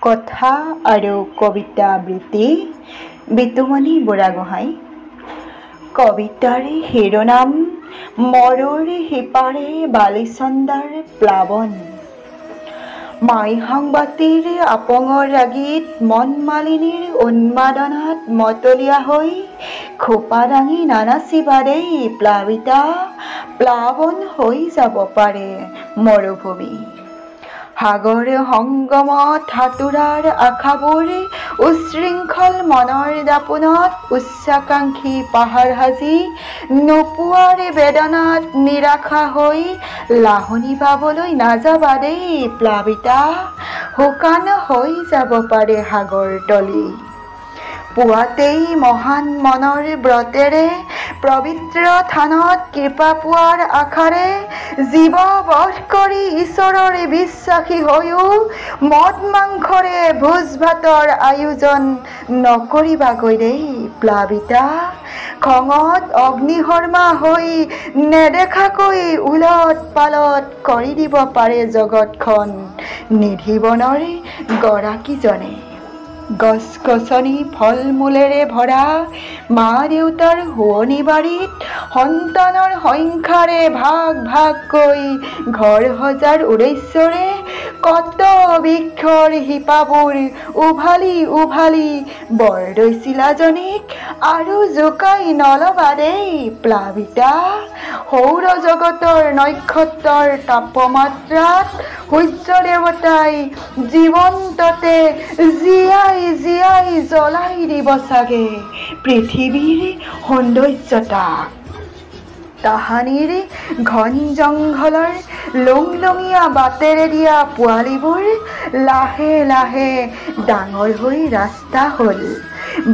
কথা আৰু কবিতা আবৃত্তি বিতুমণি বুঢ়াগোহাঁই। কবিতাৰ শিৰোনাম মৰুৰ সিপাৰে বালিচন্দাৰ প্লাৱন। মাই সাংবাতিৰ আপঙৰ ৰাগীত মন মালিনীৰ উন্মাদনাত মতলীয়া হৈ খোপা দাঙি নানাচিবা দেই প্লাবিতা, প্লাৱন হৈ যাব পাৰে মৰুভূমি। সাগৰ সংগমত সাঁতোৰাৰ আশাবোৰ উচ্ছৃংখল মনৰ দাপোনত উচ্চাকাংক্ষী পাহাৰ সাজি নোপোৱাৰ বেদনাত নিৰাশা হৈ লাহনি বাবলৈ নাযাবা দেই প্লাবিতা, শুকান হৈ যাব পাৰে সাগৰ তলি। পুৱাতেই মহান মনৰ ব্ৰতেৰে পবিত্ৰ থানত কৃপা পোৱাৰ আশাৰে জীৱ বধ কৰি ঈশ্বৰৰ বিশ্বাসী হৈও মদ মাংসৰে ভোজ ভাতৰ আয়োজন নকৰিবাগৈ দেই প্লাবিতা, খঙত অগ্নিশৰ্মা হৈ নেদেখাকৈ উলট পালট কৰি দিব পাৰে জগতখন নিধিবনৰ গৰাকীজনে। গছ গছনি ফল মূলেৰে ভৰা মা দেউতাৰ শুৱনি বাৰীত সন্তানৰ সংখ্যাৰে ভাগ ভাগকৈ ঘৰ সজাৰ উদ্দেশ্যৰে কত বৃক্ষৰ শিপাবোৰ উভালি উভালি বৰদৈচিলাজনীক আৰু জোকাই নলবা দেই প্লাবিতা, সৌৰ জগতৰ নক্ষত্ৰৰ তাপমাত্ৰাত সূৰ্য দেৱতাই জীৱন্ততে জীয়াই জীয়াই জ্বলাই দিব চাগে পৃথিৱীৰ সৌন্দৰ্যতাক। তাহানিৰ ঘন জংঘলৰ লুংলুঙীয়া বাটেৰে দিয়া পোৱালিবোৰ লাহে লাহে ডাঙৰ হৈ ৰাস্তা হ'ল।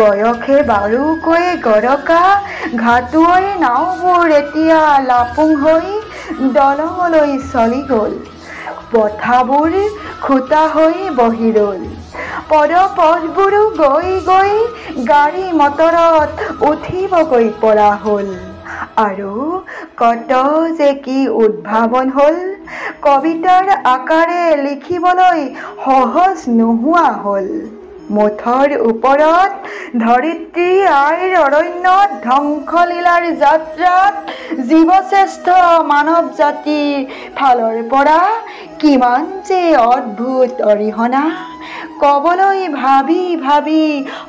বয়সে বাৰুকৈ গৰকা ঘাটুৱৈৰ নাওবোৰ এতিয়া লাপুং হৈ দলঙলৈ চলি গ'ল। পথাবোৰ খুটা হৈ বহি ৰ'ল। পদপথবোৰো গৈ গৈ গাড়ী মটৰত উঠিবগৈ পৰা হ'ল। আৰু কত যে কি উদ্ভাৱন হ'ল, কবিতাৰ আকাৰে লিখিবলৈ সহজ নোহোৱা হ'ল। মুঠৰ ওপৰত ধৰিত্ৰী আইৰ অৰণ্যত ধ্বংসলীলাৰ যাত্ৰাত জীৱশ্ৰেষ্ঠ মানৱ জাতিৰ ফালৰ পৰা কিমান যে অদ্ভুত অৰিহণা, কবলৈ ভাবি ভাবি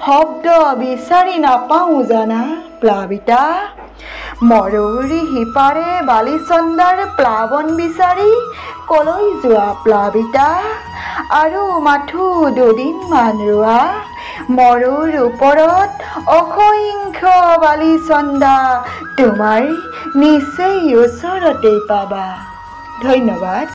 শব্দ বিচাৰি নাপাওঁ জানা প্লাবিতা। মৰুৰ সিপাৰে বালিচন্দাৰ প্লাৱন বিচাৰি কলৈ যোৱা প্লাবিতা, আৰু মাথো দুদিনমান ৰোৱা। মৰুৰ ওপৰত অসংখ্য বালিচন্দা তোমাৰ নিচেই ওচৰতেই পাবা। ধন্যবাদ।